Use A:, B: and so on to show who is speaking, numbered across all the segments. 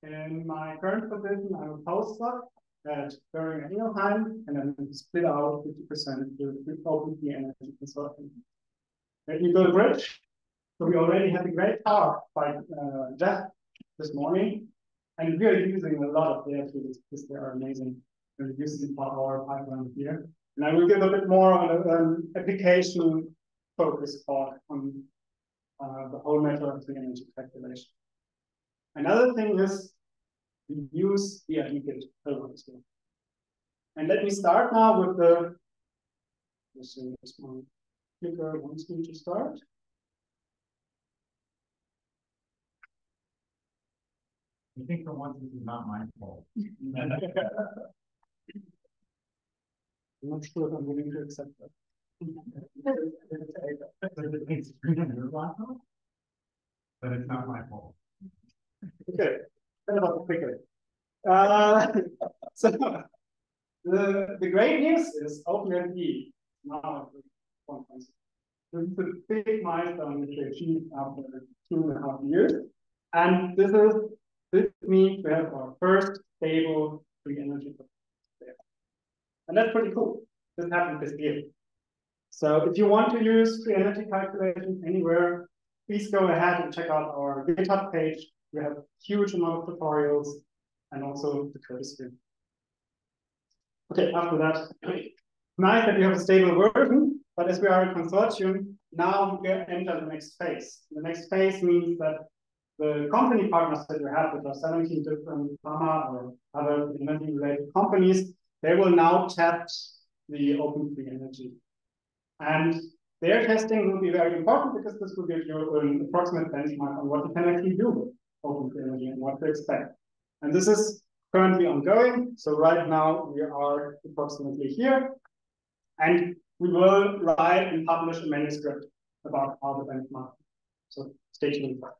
A: In my current position, I'm a postdoc at Bering and Ingelheim, and I'm split out 50% with OpenFE energy consortium. Let me build a bridge. So we already had a great talk by Jeff this morning, and we are using a lot of their tools because they are amazing. We're using for our pipeline here. And I will give a bit more on an application focus talk on the whole matter of the energy calculation. Another thing is we use the aggregate algorithm. And let me start now with the, let's see, my clicker wants me to start.
B: I think for once this is not my fault.
A: I'm not sure if I'm willing to accept that.
B: But it's not my fault.
A: Okay, what about the clicker? So the great news is OpenFE now this is a big milestone which we achieved after 2.5 years, and this means we have our first stable free energy there, and that's pretty cool. This happened this year. So if you want to use free energy calculations anywhere, please go ahead and check out our GitHub page. We have a huge amount of tutorials and also the code is here. Okay, after that, nice that we have a stable version, but as we are a consortium, now we enter the next phase. The next phase means that the company partners that we have, which are 17 different pharma or other energy-related companies, they will now test the open free energy. And their testing will be very important because this will give you an approximate benchmark on what you can actually do with open free energy and what to expect. And this is currently ongoing. So right now we are approximately here. And we will write and publish a manuscript about how the benchmark. So stay tuned for that.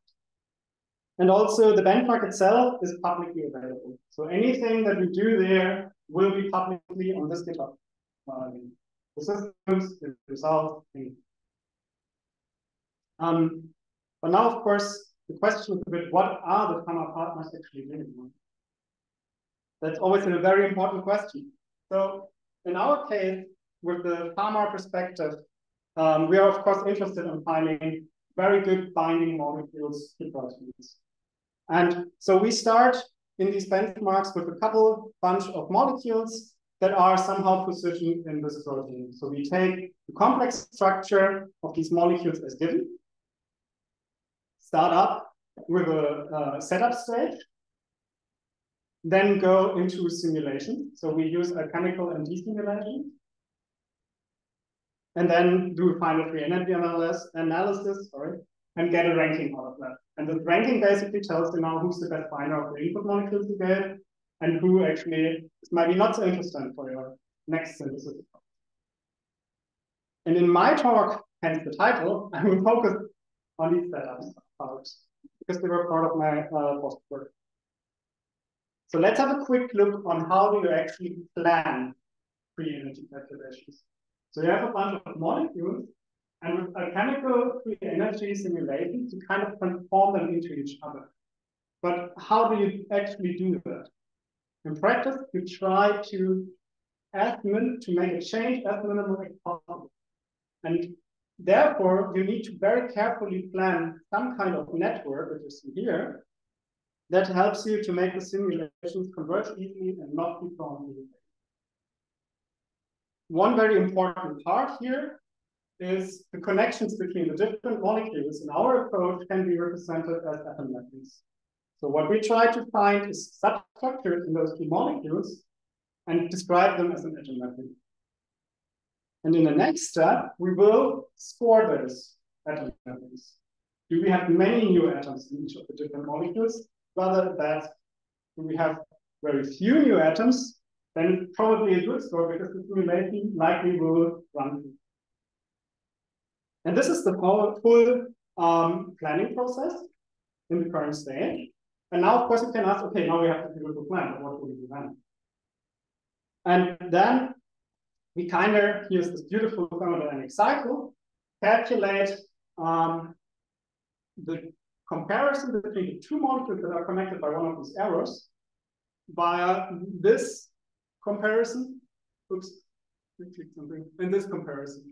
A: And also the benchmark itself is publicly available. So anything that we do there will be publicly on this GitHub. The systems, the results. But now, of course, the question is a bit, what are the pharma partners actually doing? That's always a very important question. So in our case, with the pharma perspective, we are, of course, interested in finding very good binding molecules to proteins. And so we start in these benchmarks with a bunch of molecules that are somehow positioned in this protein. So we take the complex structure of these molecules as given, start up with a setup stage, then go into simulation. So we use a chemical MD simulation, and then do a final free energy analysis, and get a ranking out of that. And the ranking basically tells you now who's the best binder of the input molecules you get, and who actually is maybe not so interesting for your next synthesis. And in my talk, hence the title, I will focus on these setups because they were part of my postwork. So let's have a quick look on how do you actually plan free energy calculations. So you have a bunch of molecules, and with a chemical free energy simulation, you kind of transform them into each other. But how do you actually do that? In practice, you try to make a change as minimal as possible. And therefore, you need to very carefully plan some kind of network, which is here, that helps you to make the simulations converge easily and not be thrown away. One very important part here is the connections between the different molecules in our approach can be represented as atom mappings. So what we try to find is substructures in those two molecules and describe them as an atom mapping. And in the next step, we will score those atom mappings. Do we have many new atoms in each of the different molecules? Rather than do we have very few new atoms, then probably a good score because the simulation likely will run. And this is the full planning process in the current stage. And now, of course, you can ask, okay, now we have to do a plan, but what will we do then? And then we kind of use this beautiful thermodynamic cycle, calculate the comparison between the two molecules that are connected by one of these arrows via this comparison. Oops, I clicked something. In this comparison.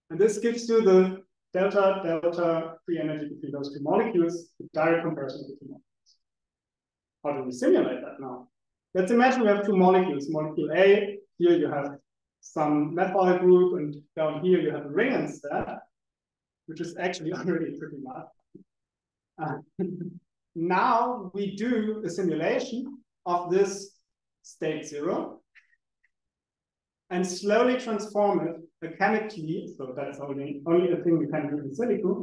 A: And this gives you the delta free energy between those two molecules, the direct comparison of the two molecules. How do we simulate that now? Let's imagine we have two molecules. Molecule A, here you have some methyl group, and down here you have a ring instead, which is actually already pretty much. Now we do a simulation of this state 0 and slowly transform it mechanically, so that's only a thing we can do in silico,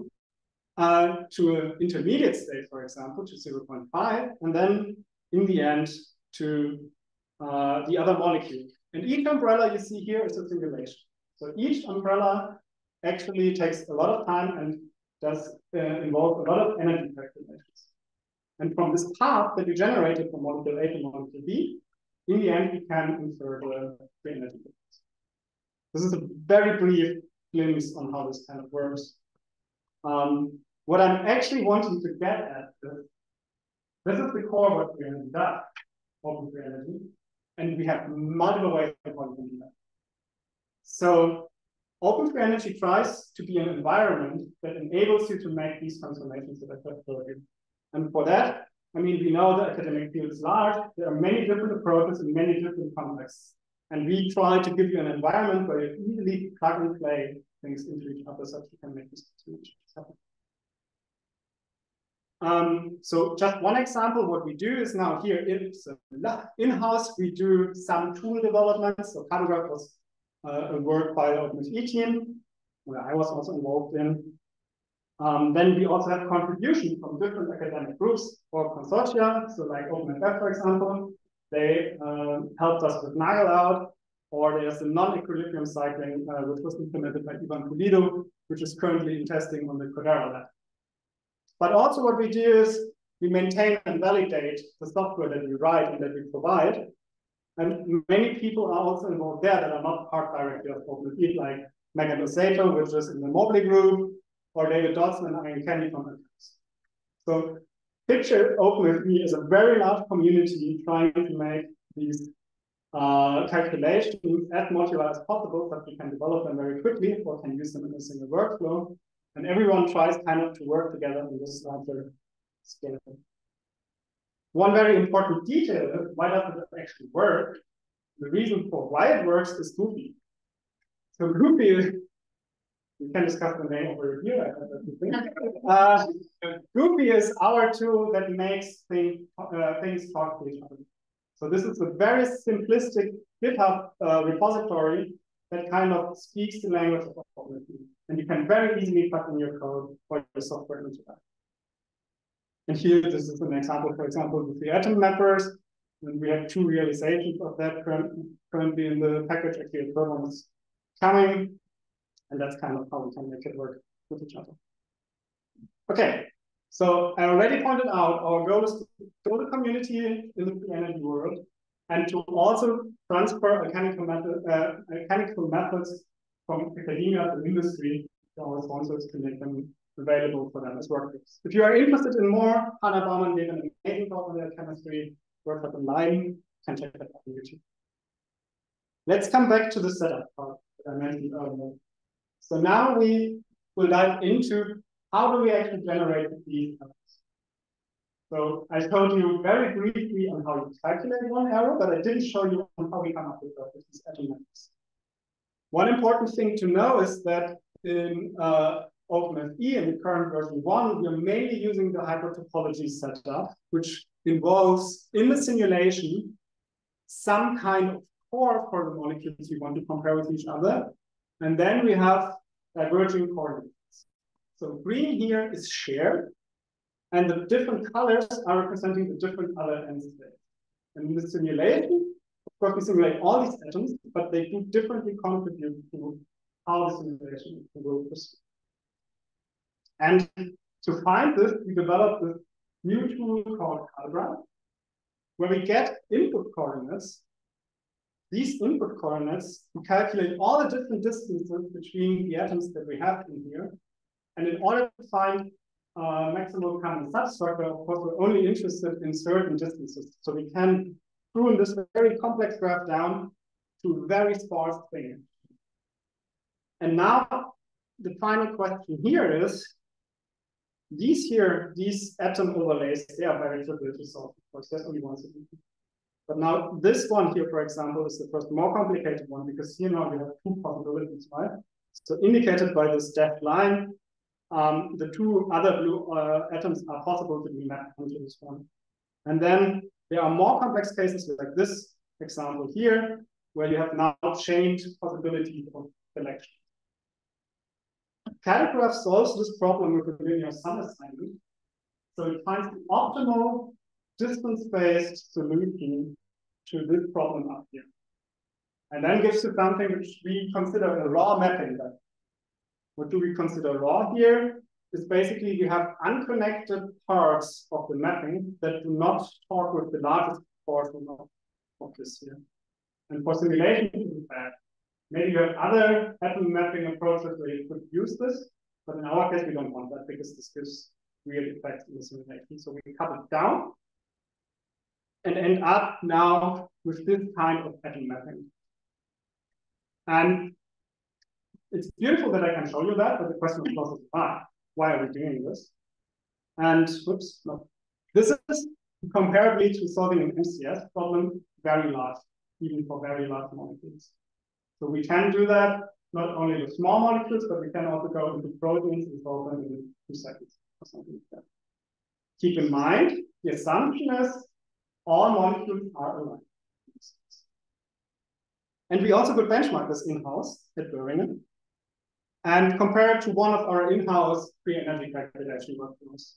A: to an intermediate state, for example, to 0.5, and then in the end to the other molecule. And each umbrella you see here is a simulation. So each umbrella actually takes a lot of time and does involve a lot of energy calculations. And from this path that we generated from molecule A to molecule B, in the end, we can infer the free energy difference. This is a very brief glimpse on how this kind of works. What I'm actually wanting to get at is, this is the core of what free energy does, open free energy, and we have multiple ways of how we can do that. So open free energy tries to be an environment that enables you to make these transformations that I just showed you. And for that, I mean, we know the academic field is large. There are many different approaches in many different contexts. And we try to give you an environment where you easily plug and play things into each other so that you can make these transformations happen. So just one example, what we do is now here in-house, we do some tool development. So Kartograf was a work by the OpenFE team, where I was also involved in. Then we also have contributions from different academic groups or consortia. So like OpenFE, for example, they helped us with Nagel out, or there's a non-equilibrium cycling, which was implemented by Ivan Pulido, which is currently in testing on the Codera lab. But also what we do is we maintain and validate the software that we write and that we provide. And many people are also involved there that are not part directly of OpenFE, like Megan Osato, which is in the Mobley group, or David Dodson and Ian Kenny from the teams. So picture OpenFE as a very large community trying to make these calculations as modular as possible so that we can develop them very quickly or can use them in a single workflow. And everyone tries kind of to work together in this larger scale. One very important detail is why does it actually work? The reason for why it works is Goofy. So Goofy, we can discuss the name over here. Goofy is our tool that makes things talk to each other. So this is a very simplistic GitHub repository that kind of speaks the language of OpenFE. And you can very easily plug in your code or your software into that. And here, this is an example, for example, with the atom mappers. And we have two realizations of that currently in the package. Actually, a third one is coming. And that's kind of how we can make it work with each other. Okay, so I already pointed out our goal is to build a community in the free energy world and to also transfer mechanical methods from academia to industry to our sponsors to make them available for them as workshops. If you are interested in more, Hannah Baumann gave an amazing talk on their chemistry workshop in Leiden. Can check that out on YouTube. Let's come back to the setup part that I mentioned earlier. So now we will dive into how do we actually generate these atoms. So I showed you very briefly on how you calculate one arrow, but I didn't show you on how we come up with these atom methods. One important thing to know is that in OpenFE, in the current version 1, we're mainly using the hypertopology setup, which involves, in the simulation, some kind of core for the molecules we want to compare with each other. And then we have diverging coordinates. So green here is shared, and the different colors are representing the different other end states. And in the simulation, of course, we simulate all these atoms, but they do differently contribute to how the simulation will proceed. And to find this, we developed this new tool called Kartograf, where we get input coordinates. These input coordinates, we calculate all the different distances between the atoms that we have in here. And in order to find maximal common substructure, of course, we're only interested in certain distances. So we can prune this very complex graph down to very sparse things. And now the final question here is, these atom overlays, they are very trivial to solve. Of course, there's only one solution. But now this one here, for example, is the first more complicated one, because here now we have two possibilities, right? So indicated by this dashed line, the two other blue atoms are possible to be mapped onto this one. And then there are more complex cases like this example here, where you have now changed possibility of selection. Kartograf solves this problem with a linear sum assignment. So it finds the optimal distance-based solution to this problem up here. And then gives you something which we consider a raw mapping. What do we consider raw here? Is basically we have unconnected parts of the mapping that do not talk with the largest portion of this here. And for simulation, in fact, maybe you have other atom mapping approaches where you could use this, but in our case, we don't want that because this gives real effects in the simulation. So we cut it down and end up now with this kind of atom mapping. And it's beautiful that I can show you that, but the question of course is why? Why are we doing this? And whoops, no. This is comparably to solving an MCS problem very large, even for very large molecules. So we can do that not only with small molecules, but we can also go into proteins and solve them in 2 seconds or something like that. Keep in mind, the assumption is all molecules are aligned. And we also could benchmark this in-house at Böhringen and compare it to one of our in-house free energy calculation workflows.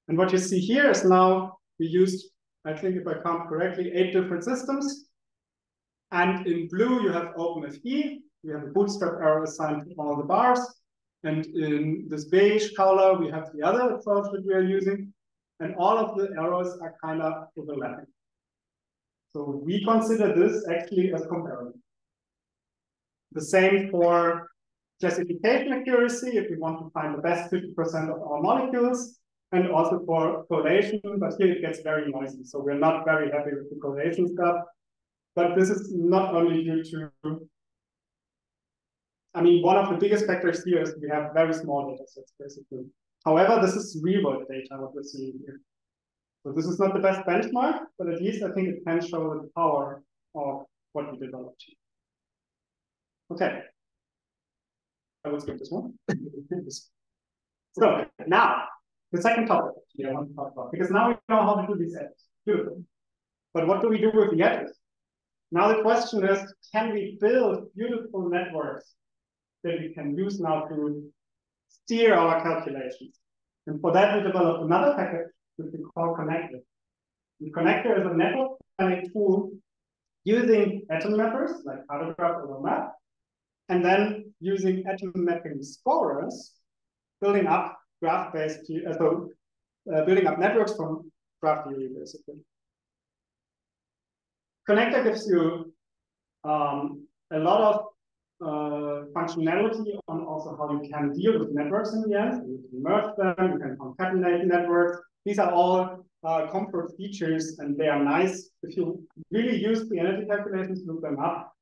A: And what you see here is now we used, I think if I count correctly, 8 different systems. And in blue, you have OpenFE. We have a bootstrap error assigned to all the bars. And in this beige color, we have the other approach that we are using. And all of the errors are kind of overlapping. So we consider this actually as comparable. The same for classification accuracy, if we want to find the best 50% of our molecules, and also for correlation, but here it gets very noisy. So we're not very happy with the correlation stuff. But this is not only due to, I mean, one of the biggest factors here is we have very small data sets, basically. However, this is real-world data, what we're seeing here. So this is not the best benchmark, but at least I think it can show the power of what we developed here. Okay. I will skip this one. So now, the second topic I want to talk about, because now we know how to do these edges. Beautiful. But what do we do with the edges? Now the question is, can we build beautiful networks that we can use now to steer our calculations? And for that, we developed another package which we call Konnektor. And Konnektor is a network planning tool using atom mappers like Kartograf or Map, and then using atom mapping scorers, building up graph-based, building up networks from graph theory, basically. Konnektor gives you a lot of functionality on also how you can deal with networks in the end. You can merge them, you can concatenate networks. These are all comfort features, and they are nice. If you really use the energy calculations, look them up.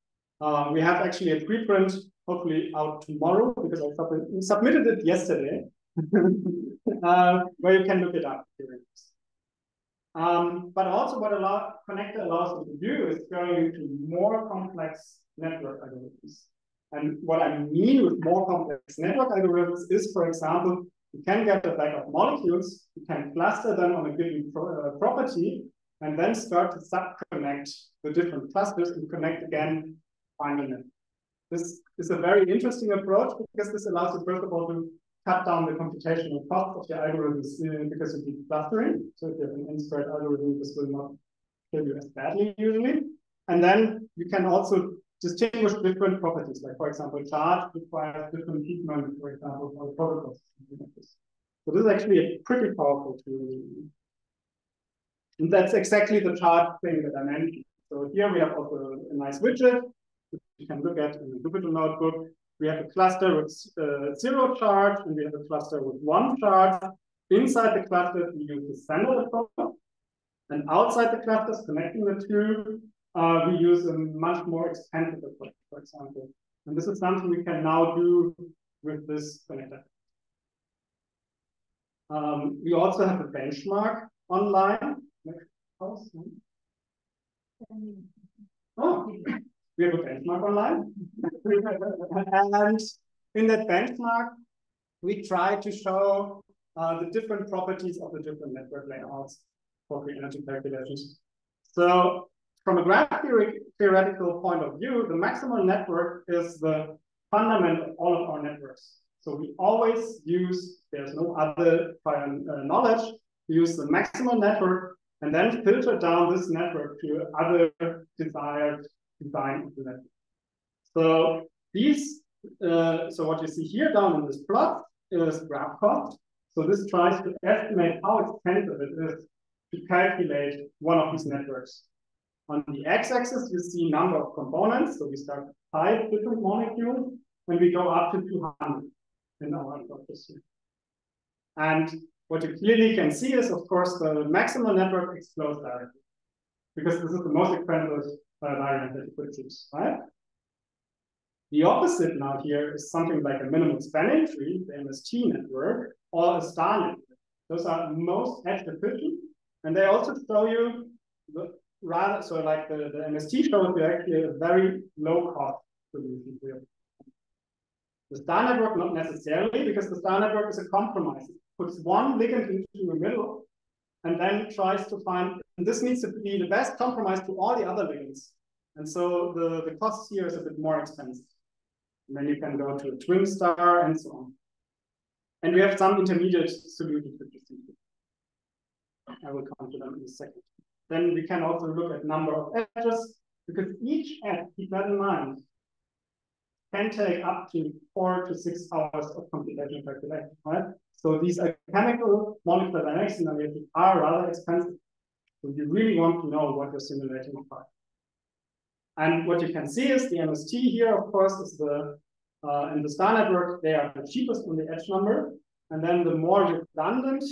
A: We have actually a preprint, hopefully out tomorrow, because I submitted it yesterday, where you can look it up. But also what Konnektor allows you to do is going into more complex network algorithms. And what I mean with more complex network algorithms is, for example, you can get a bag of molecules, you can cluster them on a given property, and then start to subconnect the different clusters and connect again finally. This is a very interesting approach because this allows you, first of all, to cut down the computational cost of your algorithms because of the clustering. So if you have an n-squared algorithm, this will not kill you as badly usually. And then you can also distinguish different properties, like for example, charge requires different heat moments, for example, for protocols. So this is actually a pretty powerful tool. And that's exactly the charge thing that I mentioned. So here we have also a nice widget, which you can look at in the Jupyter notebook. We have a cluster with 0 charge, and we have a cluster with 1 charge. inside the clusters, we use the standard approach. And outside the clusters, connecting the two, we use a much more expensive approach, for example. And this is something we can now do with this connector. We also have a benchmark online. Oh, we have a benchmark online. And in that benchmark, we try to show the different properties of the different network layouts for free energy calculations. So from a graph theoretical point of view, the maximal network is the fundament of all of our networks. So we always use, there's no other prior knowledge, we use the maximal network and then filter down this network to other desired design of the network. So these, so what you see here down in this plot is graph cost. So this tries to estimate how expensive it is to calculate one of these networks. On the x-axis, you see number of components. So we start with 5 different molecules, and we go up to 200 in our process here. And what you clearly can see is, of course, the maximal network explodes directly, because this is the most expensive variant that you could choose, right? The opposite now here is something like a minimal spanning tree, the MST network, or a star network. Those are most edge efficient, and they also show you the rather, so like the MST shows you actually a very low cost solution here. The star network, not necessarily, because the star network is a compromise. It puts one ligand into the middle and then tries to find, and this needs to be the best compromise to all the other ligands. And so the cost here is a bit more expensive. And then you can go to a twin star and so on. And we have some intermediate solutions which you see. I will come to them in a second. Then we can also look at number of edges, because each edge, keep that in mind, can take up to 4 to 6 hours of computational calculation, right? So these chemical molecular dynamics analysis are rather expensive. So you really want to know what you're simulating for. And what you can see is the MST here, of course, is the, in the star network, they are the cheapest on the edge number. And then the more redundant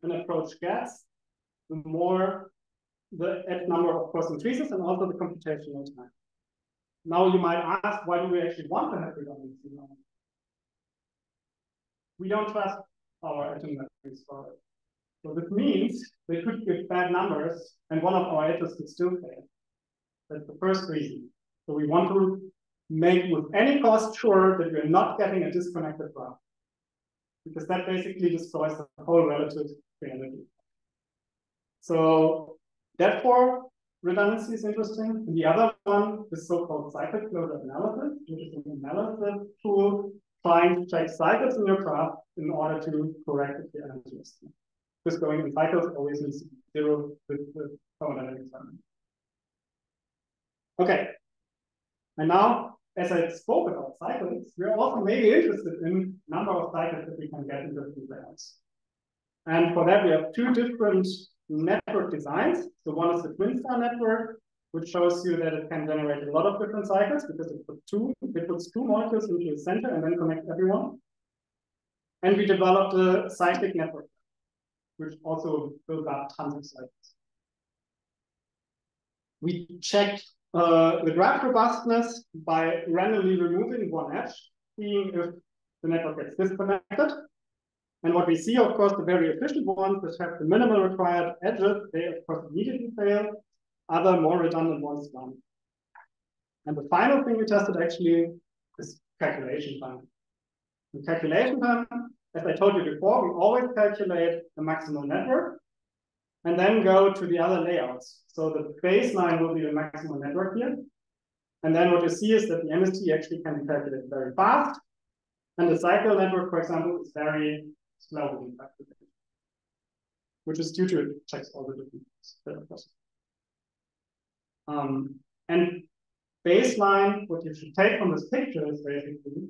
A: an approach gets, the more the edge number, of course, increases, and also the computational time. Now you might ask, why do we actually want to have redundancy now? We don't trust our atom networks for it. So this means they could give bad numbers, and one of our edges could still fail. That's the first reason. So we want to make with any cost sure that we're not getting a disconnected graph, because that basically destroys the whole relative reality. So therefore, redundancy is interesting. And the other one is so-called cycle closure analysis, which is an analysis tool trying to check cycles in your graph in order to correct the energy estimate. Because going in cycles always needs to be 0 with thermodynamic time. Okay. And now, as I spoke about cycles, we're also maybe interested in number of cycles that we can get in different layouts. And for that, we have 2 different network designs. So one is the twin star network, which shows you that it can generate a lot of different cycles because it puts 2 molecules into the center and then connects everyone. And we developed a cyclic network, which also builds up tons of cycles. We checked the graph robustness by randomly removing one edge, seeing if the network gets disconnected. And what we see, of course, the very efficient ones that have the minimal required edges, they of course immediately fail. Other more redundant ones don't. And the final thing we tested actually is calculation time. In calculation time, as I told you before, we always calculate the maximal network and then go to the other layouts. So the baseline will be the maximal network here. And then what you see is that the MST actually can be calculated very fast. And the cycle network, for example, is very slow in calculation, which is due to it checks all the different things. And baseline, what you should take from this picture is basically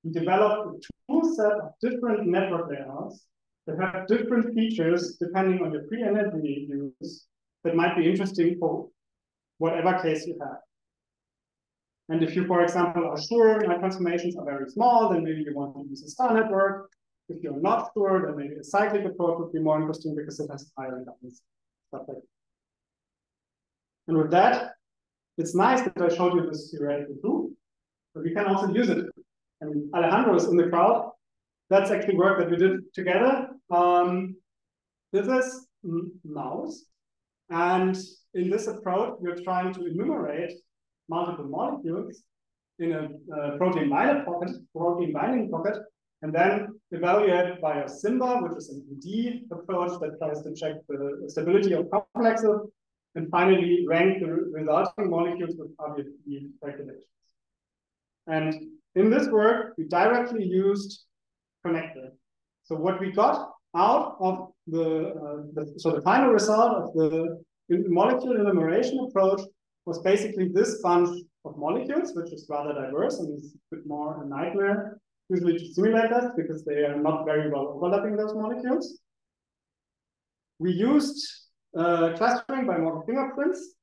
A: we developed a tool set of different network layouts that have different features depending on your free energy use that might be interesting for whatever case you have. And if you, for example, are sure my transformations are very small, then maybe you want to use a star network. If you're not sure, then maybe a cyclic approach would be more interesting because it has higher redundancy, stuff like that. And with that, it's nice that I showed you this theoretical tool, but we can also use it. And Alejandro is in the crowd. That's actually work that we did together. This is mouse. And in this approach, we're trying to enumerate multiple molecules in a protein binding pocket, and then evaluate by a SIMBA, which is an ED approach that tries to check the stability of complexes, and finally rank the resulting molecules with RBFE calculations. And in this work, we directly used Konnektor. So what we got out of the final result of the molecule enumeration approach was basically this bunch of molecules, which is rather diverse and is a bit more a nightmare usually to simulate that because they are not very well overlapping those molecules. We used clustering by Morgan fingerprints,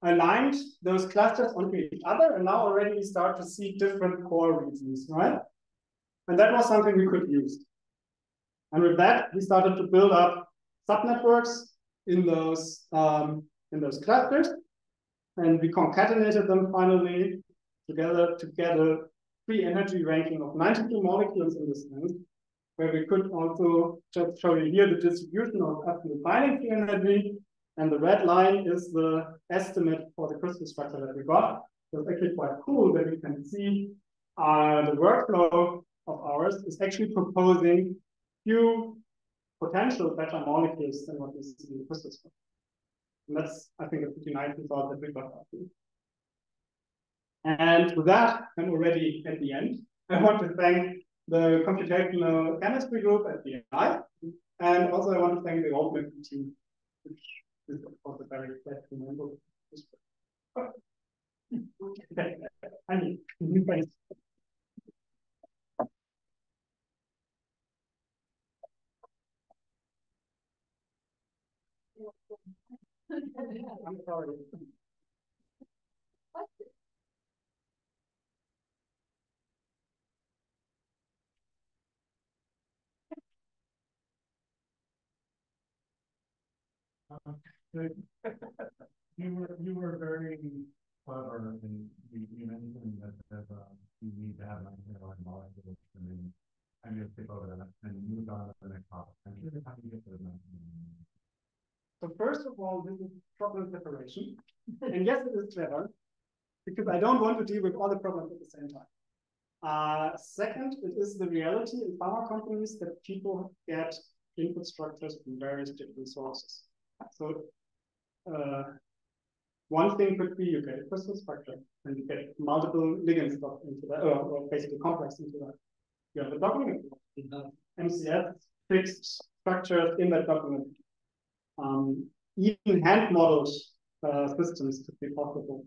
A: aligned those clusters onto each other, and now already we start to see different core regions, right? And that was something we could use. And with that, we started to build up subnetworks in those clusters, and we concatenated them finally together to get a free energy ranking of 92 molecules in this sense, where we could also just show you here the distribution of absolute binding free energy, and the red line is the estimate for the crystal structure that we got. So it's actually quite cool that we can see the workflow of ours is actually proposing few potential better molecules than what we see in the crystal structure. And that's, I think, a pretty nice result that we got out of it. And with that, I'm already at the end. I want to thank the computational chemistry group at BI, and also I want to thank the OpenFE team, which is of course a very glad to remember. I mean, thanks. I'm sorry.
B: You were very clever, and you mentioned that you need to have an underlying molecule, and then I'm going to skip over that and move on to the next topic. How do you get to the next?
A: So first of all, this is problem separation, and yes, it is clever because I don't want to deal with all the problems at the same time. Second, it is the reality in pharma companies that people get input structures from various different sources. So one thing could be you get a crystal structure and you get multiple ligand stuff into that, or basically complex into that. You have a document. You have MCS fixed structures in that document. Even hand-modeled systems could be possible.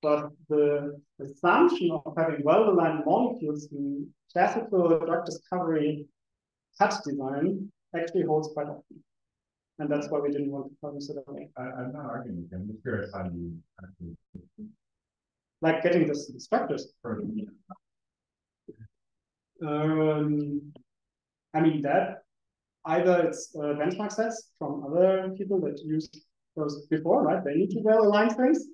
A: But the assumption of having well-aligned molecules in classical drug discovery cut design actually holds quite often. And that's why we didn't want to publish it away.
B: I'm not arguing with you. I'm just curious how you actually...
A: Like getting this structures. I mean, that either it's benchmark sets from other people that used those before, right? They need to well align things,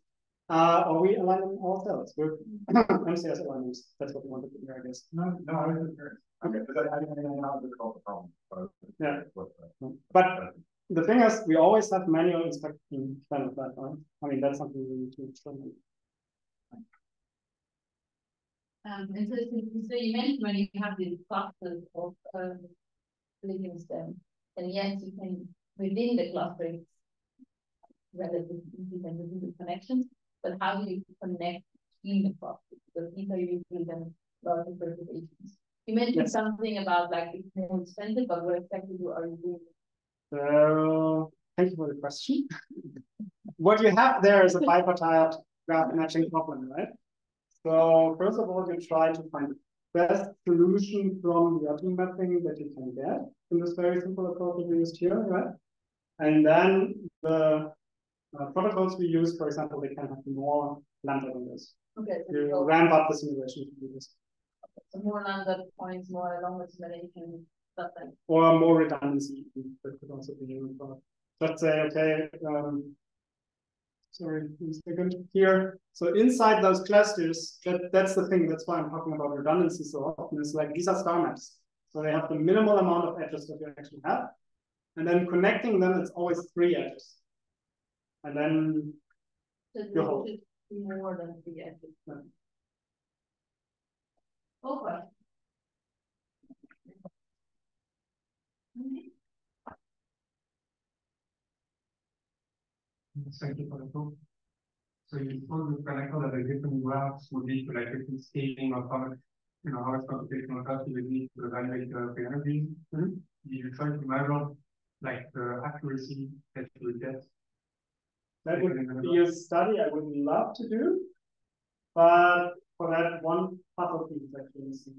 A: or we align them ourselves with MCS alignments. That's what we wanted to do, I guess.
B: No, I was just curious. Okay, because I didn't know how to solve the problem.
A: Yeah, but the thing is, we always have manual inspection kind of that, right? I mean, that's something we need to experiment.
C: And so you mentioned when you have these clusters of ligands, and yes, you can within the cluster it's relatively easy and within the connections, but how do you connect between the clusters? Because these are usually then larger perturbations. You mentioned something about like it's more expensive, but what exactly are you doing?
A: Thank you for the question. What you have there is a bipartite graph matching problem, right? So first of all, you try to find the best solution from the atom mapping that you can get in this very simple approach that we used here, right? And then the protocols we use, for example, they can have more lambda than this.
C: Okay. So
A: you ramp up the simulation to do this.
C: So more lambda points, more longer simulation, stuff like.
A: Or more redundancy, that could also be used. Let's say, okay, sorry, one second here. So inside those clusters, that's the thing. That's why I'm talking about redundancy so often. It's like these are star maps. So they have the minimal amount of edges that you actually have. And then connecting them, it's always 3 edges. And then you hold.
C: More than 3 edges. Yeah. Okay.
B: Thank you for the talk. So you told the connector that the different graphs would lead to like different scaling of how much, how much computational cost you would need to evaluate the energy. Did you try to measure like the accuracy that you would get?
A: That would be a study I would love to do, but for that one puzzle piece is actually missing.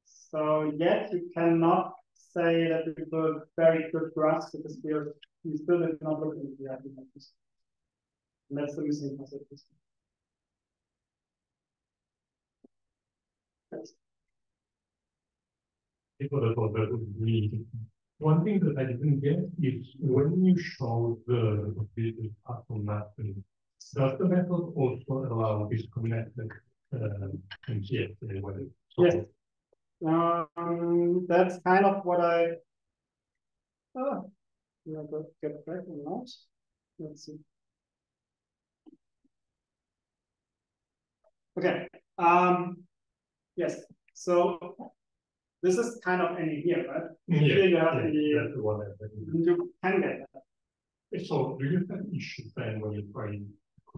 A: So yet you cannot say that we build very good graphs because we still did not look into the applications. And that's the missing puzzle piece.
D: One thing that I didn't get is when you show the completed atom mapping, does the method also allow disconnected MCF?
A: Yes. That's kind of what I get back or not. Let's see. Okay. Yes. So this is kind of any here, right? Here you have
D: that's the one
A: you can get that.
D: So do you have issues then when you try to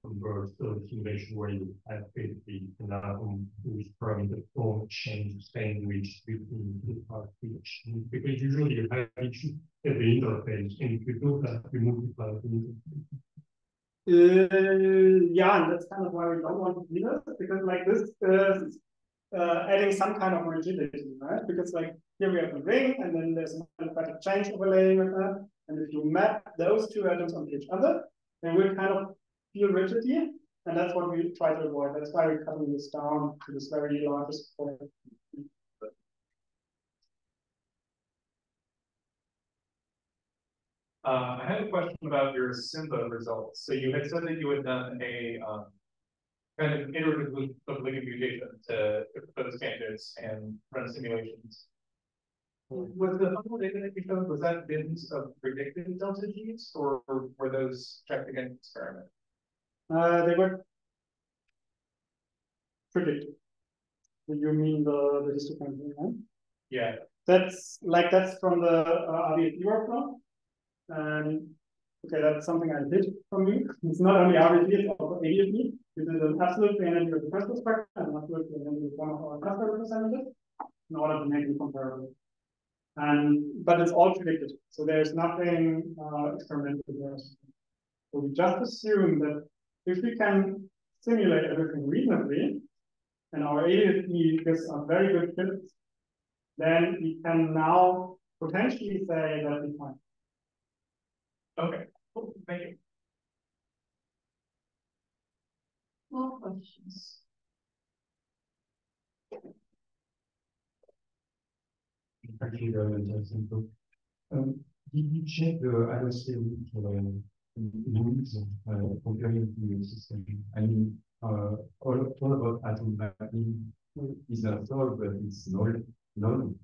D: convert the simulation where you have basically an atom whose parameters don't change the same reach between the part each? Because usually you have issues at the interface, and if you do that, you multiply the interface.
A: Yeah, and that's kind of why we don't want to do this, because like this is adding some kind of rigidity, right? Because like here we have a ring, and then there's an aliphatic change overlaying with that. And if you map those 2 atoms onto each other, they will kind of feel rigidity, and that's what we try to avoid. That's why we're cutting this down to this very largest point.
E: I had a question about your Simba results. So you had said that you had done a kind of iterative loop of ligand mutation to propose candidates and run simulations. Was the humble data that you showed, was that bins of predicted delta G's, or were those checked against experiment?
A: They were predicted. Do you mean the histochemical, right?
E: Yeah.
A: That's from the RBFE workflow. And okay, that's something I did from you. It's not only RBFE, it's also ADFE. This is an absolute energy of the crystal spectrum and absolute energy of one of our cluster representatives in order to make them comparable. But it's all predicted. So there's nothing experimental there. So we just assume that if we can simulate everything reasonably, and our ADFE gives a very good fits, then we can now potentially say that we find.
E: Okay, cool. Thank you.
C: More questions?
D: Thank you very much, did you check the allosteric rules comparing to your system? I mean, all about atom mapping is not solved, but it's known.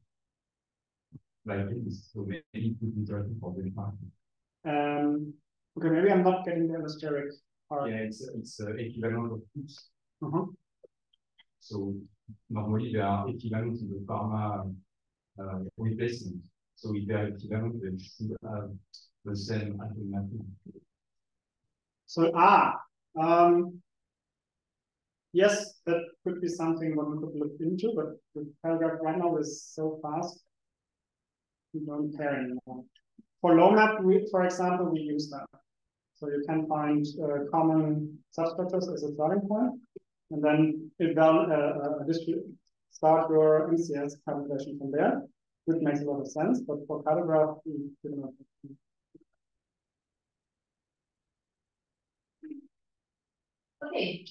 D: Like this, so maybe it would be interesting for the market.
A: Okay, maybe I'm not getting the allosteric part.
D: Yeah, it's equivalent of oops. So normally they are equivalent to the pharma replacement. So if they are equivalent, they should have the same atom mapping.
A: So yes, that could be something one could look into, but the paragraph right now is so fast, we don't care anymore. For low map, for example, we use that. So you can find common substructures as a starting point, and then start your MCS calculation from there, which makes a lot of sense. But for Kartograf, we do not.
C: Okay,